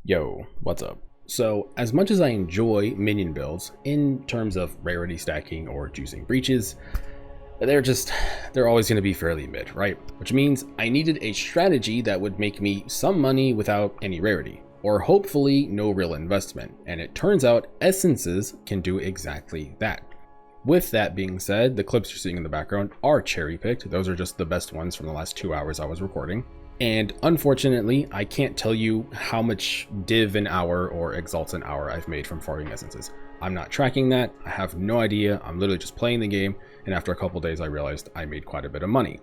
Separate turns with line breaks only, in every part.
Yo, what's up? So, as much as I enjoy minion builds in terms of rarity stacking or juicing breaches, they're always going to be fairly mid, right? Which means I needed a strategy that would make me some money without any rarity, or hopefully no real investment. And it turns out essences can do exactly that. With that being said, the clips you're seeing in the background are cherry picked. Those are just the best ones from the last 2 hours I was recording. And unfortunately, I can't tell you how much div an hour or exalts an hour I've made from farming essences. I'm not tracking that. I have no idea. I'm literally just playing the game. And after a couple days, I realized I made quite a bit of money.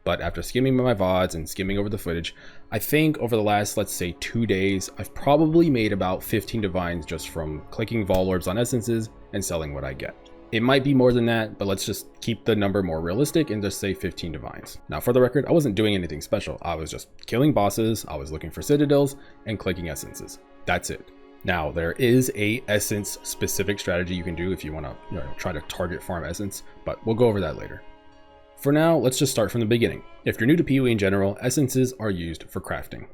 But after skimming my VODs and skimming over the footage, I think over the last, let's say 2 days, I've probably made about 15 divines just from clicking vaal orbs on essences and selling what I get. It might be more than that, but let's just keep the number more realistic and just say 15 divines. Now, for the record, I wasn't doing anything special. I was just killing bosses, I was looking for citadels, and clicking essences. That's it. Now, there is a essence specific strategy you can do if you want to try to target farm essence, but we'll go over that later. For now, let's just start from the beginning. If you're new to PoE in general, essences are used for crafting.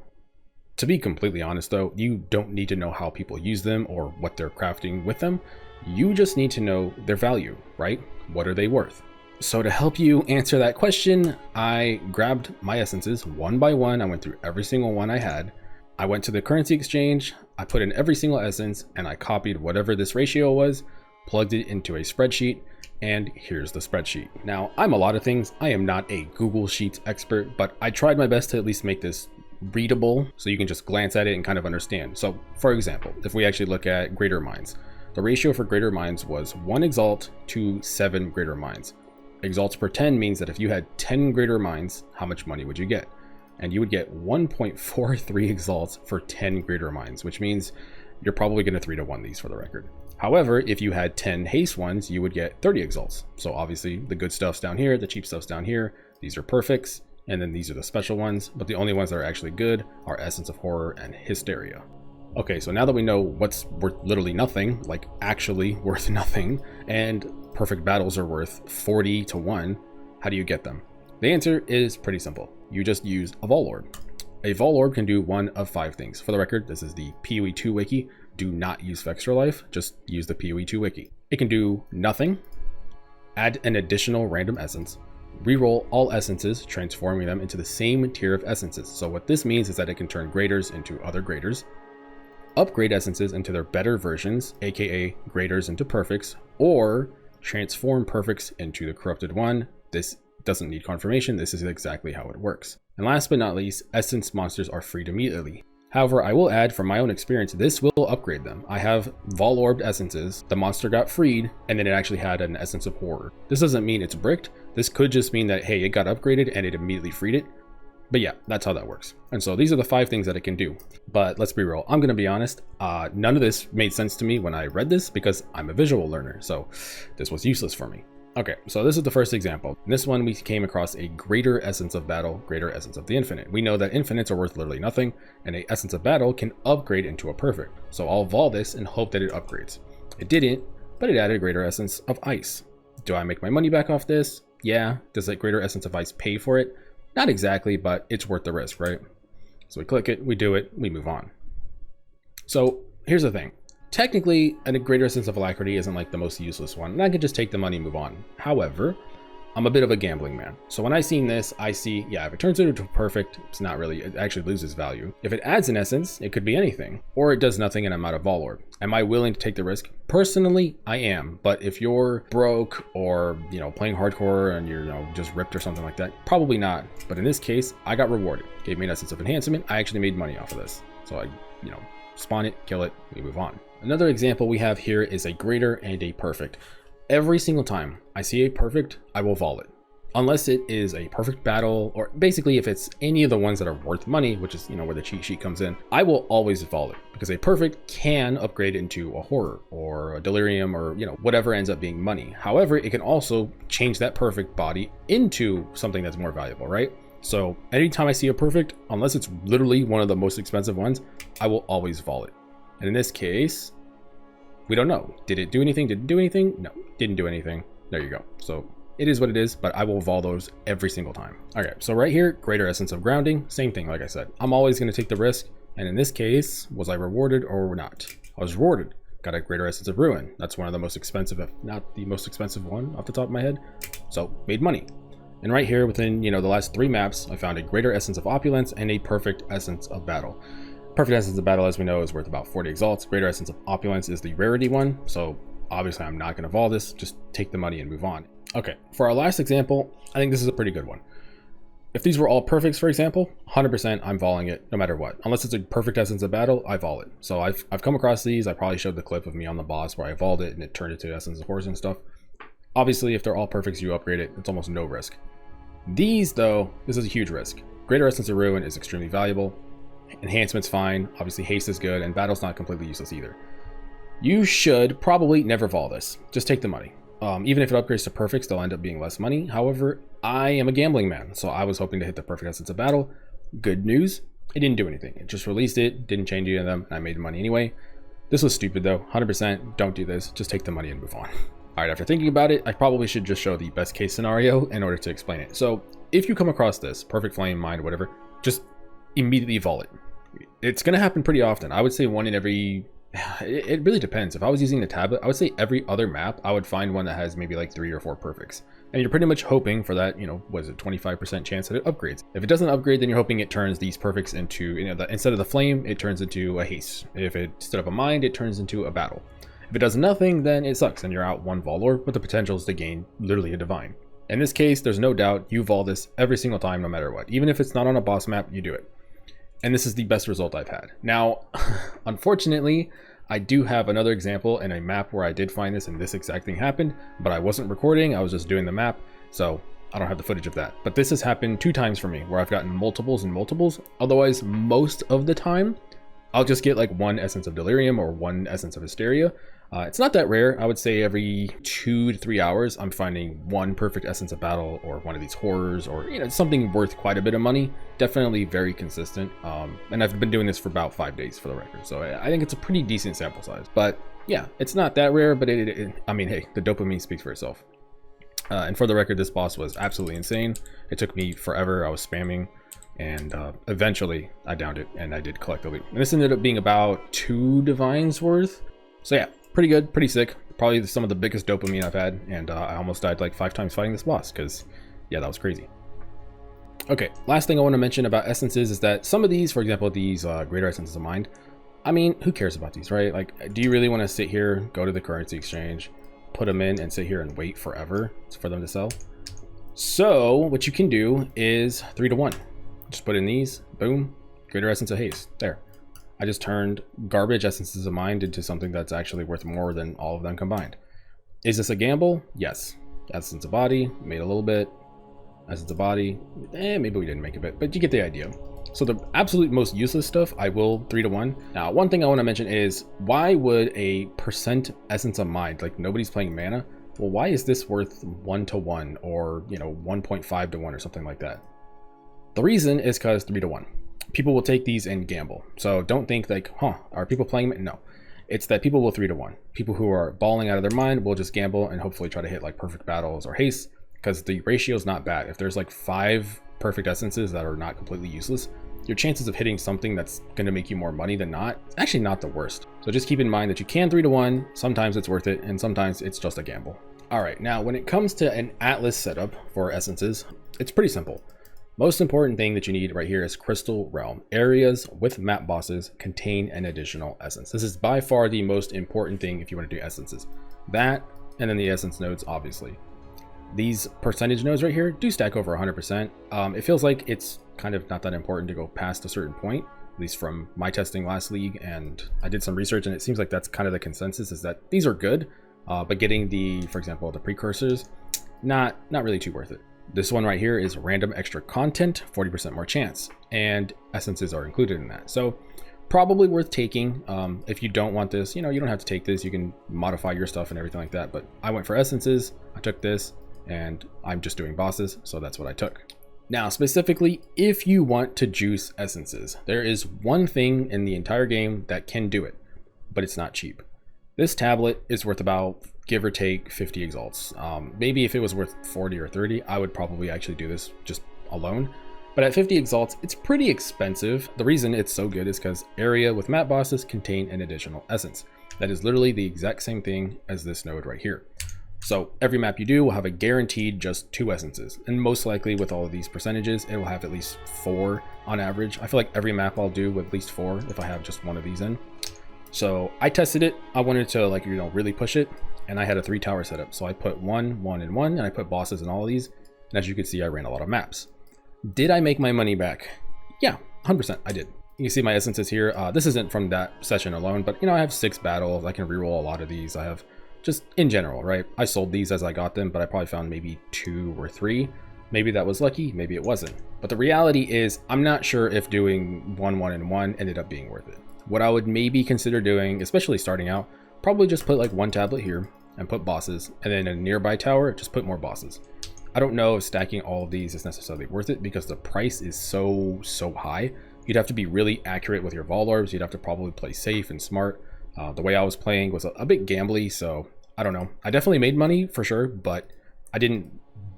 To be completely honest though, you don't need to know how people use them or what they're crafting with them. You just need to know their value, right? What are they worth? So to help you answer that question, I grabbed my essences one by one. I went through every single one I had. I went to the currency exchange, I put in every single essence, and I copied whatever this ratio was, plugged it into a spreadsheet, and here's the spreadsheet. Now, I'm a lot of things. I am not a Google Sheets expert, but I tried my best to at least make this readable so you can just glance at it and kind of understand. So for example, if we actually look at greater minds, the ratio for greater minds was 1 exalt to 7 greater minds. Exalts per 10 means that if you had 10 greater minds, how much money would you get? And you would get 1.43 exalts for 10 greater minds, which means you're probably going to 3-to-1 these for the record. However, if you had 10 haste ones, you would get 30 exalts. So obviously the good stuff's down here, the cheap stuff's down here. These are perfects, and then these are the special ones, but the only ones that are actually good are Essence of Horror and Hysteria. Okay, so now that we know what's worth literally nothing, like actually worth nothing, and perfect battles are worth 40-to-1, how do you get them? The answer is pretty simple. You just use a vaal orb. A vaal orb can do one of 5 things. For the record, this is the PoE 2 wiki. Do not use Vextra Life, just use the PoE 2 wiki. It can do nothing, add an additional random essence, reroll all essences, transforming them into the same tier of essences. So what this means is that it can turn graders into other graders, upgrade essences into their better versions, aka graders into perfects, or transform perfects into the corrupted one. This doesn't need confirmation. This is exactly how it works. And last but not least, essence monsters are freed immediately. However, I will add from my own experience, this will upgrade them. I have vaal orbed essences, the monster got freed, and then it actually had an essence of horror. This doesn't mean it's bricked. This could just mean that, hey, it got upgraded and it immediately freed it. But yeah, that's how that works. And so these are the 5 things that it can do. But let's be real, I'm gonna be honest, none of this made sense to me when I read this because I'm a visual learner, so this was useless for me. Okay, so this is the first example. In this one, we came across a greater essence of battle, greater essence of the infinite. We know that infinites are worth literally nothing, and a essence of battle can upgrade into a perfect. So I'll vaal this and hope that it upgrades. It didn't, but it added a greater essence of ice. Do I make my money back off this? Yeah. Does that greater essence of ice pay for it? Not exactly, but it's worth the risk, right? So we click it, we do it, we move on. So here's the thing. Technically, a greater essence of alacrity isn't like the most useless one, and I could just take the money and move on. However, I'm a bit of a gambling man. So when I seen this, I see, yeah, if it turns it into perfect, it's not really, it actually loses value. If it adds an essence, it could be anything, or it does nothing and I'm out of vaal orb. Am I willing to take the risk? Personally, I am. But if you're broke or, playing hardcore and you're, just ripped or something like that, probably not. But in this case, I got rewarded. Gave me an essence of enhancement. I actually made money off of this. So I, spawn it, kill it, we move on. Another example we have here is a greater and a perfect. Every single time I see a perfect, I will vaal it. Unless it is a perfect battle, or basically if it's any of the ones that are worth money, which is, where the cheat sheet comes in, I will always vaal it because a perfect can upgrade into a horror or a delirium or, whatever ends up being money. However, it can also change that perfect body into something that's more valuable, right? So anytime I see a perfect, unless it's literally one of the most expensive ones, I will always vaal it. And in this case, we don't know. Did it do anything? Did it do anything? No, didn't do anything. There you go. So it is what it is, but I will vaal those every single time. Okay, so right here, greater essence of grounding, same thing, like I said. I'm always going to take the risk. And in this case, was I rewarded or not? I was rewarded. Got a greater essence of ruin. That's one of the most expensive, if not the most expensive one off the top of my head. So made money. And right here within, the last 3 maps, I found a greater essence of opulence and a perfect essence of battle. Perfect essence of battle, as we know, is worth about 40 exalts. Greater essence of opulence is the rarity one. So obviously I'm not going to vaal this, just take the money and move on. Okay, for our last example, I think this is a pretty good one. If these were all perfects, for example, 100% I'm vaaling it no matter what. Unless it's a perfect essence of battle, I vaal it. So I've come across these. I probably showed the clip of me on the boss where I vaaled it and it turned into essence of horse and stuff. Obviously, if they're all perfects, you upgrade it. It's almost no risk. These, though, this is a huge risk. Greater essence of ruin is extremely valuable. Enhancement's fine. Obviously, haste is good, and battle's not completely useless either. You should probably never vaal this. Just take the money. Even if it upgrades to perfects, they'll end up being less money. However, I am a gambling man, so I was hoping to hit the perfect essence of battle. Good news, it didn't do anything. It just released it, didn't change any of them, and I made money anyway. This was stupid though. 100% don't do this. Just take the money and move on. All right, after thinking about it, I probably should just show the best case scenario in order to explain it. So if you come across this, perfect flame, mind, whatever, just immediately vaal it. It's gonna happen pretty often. I would say one in every... It really depends. If I was using the tablet, I would say every other map, I would find one that has maybe like 3 or 4 perfects. And you're pretty much hoping for that, what is it, 25% chance that it upgrades. If it doesn't upgrade, then you're hoping it turns these perfects into, instead of the flame, it turns into a haste. If it stood up a mind, it turns into a battle. If it does nothing, then it sucks and you're out 1 vaal, but the potential is to gain literally a divine. In this case, there's no doubt you vaal this every single time, no matter what. Even if it's not on a boss map, you do it. And this is the best result I've had. Now, unfortunately, I do have another example in a map where I did find this and this exact thing happened, but I wasn't recording, I was just doing the map, so I don't have the footage of that. But this has happened 2 times for me, where I've gotten multiples and multiples. Otherwise, most of the time, I'll just get like 1 essence of delirium or 1 essence of hysteria. It's not that rare. I would say every 2 to 3 hours, I'm finding 1 perfect essence of battle or one of these horrors or, something worth quite a bit of money. Definitely very consistent. And I've been doing this for about 5 days for the record. So I think it's a pretty decent sample size. But yeah, it's not that rare, but I mean, hey, the dopamine speaks for itself. And for the record, this boss was absolutely insane. It took me forever. I was spamming. And eventually I downed it and I did collect the loot. And this ended up being about 2 divines worth. So yeah, pretty good, pretty sick. Probably some of the biggest dopamine I've had. And I almost died like 5 times fighting this boss because, yeah, that was crazy. Okay, last thing I want to mention about essences is that some of these, for example, these greater essences of mind, I mean, who cares about these, right? Like, do you really want to sit here, go to the currency exchange, put them in and sit here and wait forever for them to sell? So what you can do is 3 to 1. Just put in these, boom, greater essence of haste, there. I just turned garbage essences of mind into something that's actually worth more than all of them combined. Is this a gamble? Yes. Essence of body, made a little bit. Essence of body, maybe we didn't make a bit, but you get the idea. So the absolute most useless stuff, I will 3 to 1. Now, one thing I want to mention is, why would a percent essence of mind, like nobody's playing mana, well, why is this worth 1 to 1 or, 1.5 to 1 or something like that? The reason is because 3 to 1. People will take these and gamble. So don't think like, are people playing? No, it's that people will 3 to 1. People who are balling out of their mind will just gamble and hopefully try to hit like perfect battles or haste, because the ratio is not bad. If there's like 5 perfect essences that are not completely useless, your chances of hitting something that's going to make you more money than not, it's actually not the worst. So just keep in mind that you can 3 to 1. Sometimes it's worth it, and sometimes it's just a gamble. All right, now when it comes to an atlas setup for essences, it's pretty simple. Most important thing that you need right here is Crystal Realm. Areas with map bosses contain an additional essence. This is by far the most important thing if you want to do essences. That, and then the essence nodes, obviously. These percentage nodes right here do stack over 100%. It feels like it's kind of not that important to go past a certain point, at least from my testing last league, and I did some research and it seems like that's kind of the consensus, is that these are good, but getting the, for example, the precursors, not really too worth it. This one right here is random extra content, 40% more chance, and essences are included in that. So probably worth taking. If you don't want this, you don't have to take this. You can modify your stuff and everything like that. But I went for essences, I took this, and I'm just doing bosses, so that's what I took. Now, specifically, if you want to juice essences, there is one thing in the entire game that can do it, but it's not cheap. This tablet is worth about, give or take, 50 exalts. Maybe if it was worth 40 or 30, I would probably actually do this just alone. But at 50 exalts, it's pretty expensive. The reason it's so good is because area with map bosses contain an additional essence. That is literally the exact same thing as this node right here. So every map you do will have a guaranteed just 2 essences. And most likely with all of these percentages, it will have at least 4 on average. I feel like every map I'll do with at least 4 if I have just one of these in. So I tested it. I wanted to really push it. And I had a 3 tower setup. So I put 1, 1, and 1, and I put bosses in all of these. And as you can see, I ran a lot of maps. Did I make my money back? Yeah, 100% I did. You can see my essences here. This isn't from that session alone, but I have 6 battles. I can reroll a lot of these. I have just in general, right? I sold these as I got them, but I probably found maybe 2 or 3. Maybe that was lucky, maybe it wasn't. But the reality is I'm not sure if doing 1, 1, and 1 ended up being worth it. What I would maybe consider doing, especially starting out, probably just put like 1 tablet here and put bosses, and then in a nearby tower, just put more bosses. I don't know if stacking all of these is necessarily worth it because the price is so high. You'd have to be really accurate with your vaal orbs. You'd have to probably play safe and smart. The way I was playing was a bit gambly, so I don't know. I definitely made money for sure, but I didn't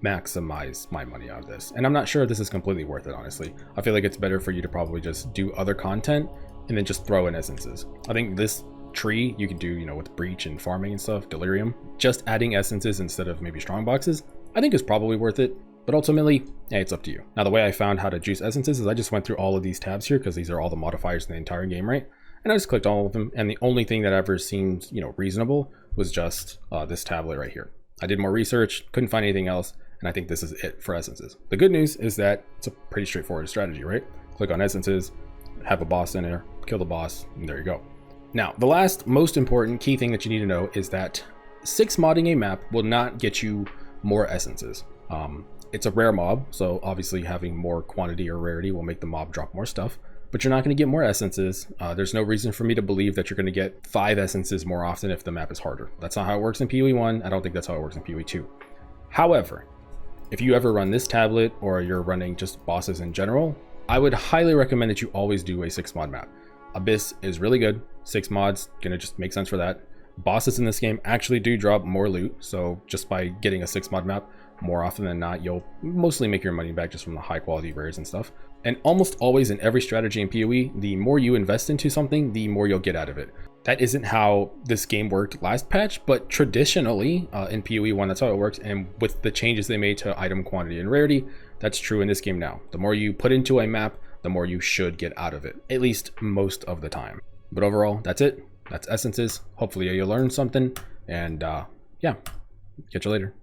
maximize my money out of this. And I'm not sure if this is completely worth it, honestly. I feel like it's better for you to probably just do other content and then just throw in essences. I think this tree you could do, with breach and farming and stuff, delirium. Just adding essences instead of maybe strong boxes, I think is probably worth it. But ultimately, hey, it's up to you. Now, the way I found how to juice essences is I just went through all of these tabs here because these are all the modifiers in the entire game, right? And I just clicked all of them. And the only thing that ever seemed, reasonable was just this tablet right here. I did more research, couldn't find anything else. And I think this is it for essences. The good news is that it's a pretty straightforward strategy, right? Click on essences, have a boss in there, kill the boss, and there you go. Now, the last most important key thing that you need to know is that 6 modding a map will not get you more essences. It's a rare mob, so obviously having more quantity or rarity will make the mob drop more stuff, but you're not going to get more essences. There's no reason for me to believe that you're going to get 5 essences more often if the map is harder. That's not how it works in PoE 1. I don't think that's how it works in PoE 2. However, if you ever run this tablet or you're running just bosses in general, I would highly recommend that you always do a 6 mod map. Abyss is really good. 6 mods, gonna just make sense for that. Bosses in this game actually do drop more loot, so just by getting a 6 mod map, more often than not, you'll mostly make your money back just from the high quality rares and stuff. And almost always in every strategy in PoE, the more you invest into something, the more you'll get out of it. That isn't how this game worked last patch, but traditionally in PoE 1, that's how it works. And with the changes they made to item quantity and rarity, that's true in this game now. The more you put into a map, the more you should get out of it, at least most of the time. But overall, that's it. That's essences. Hopefully you learned something. And yeah, catch you later.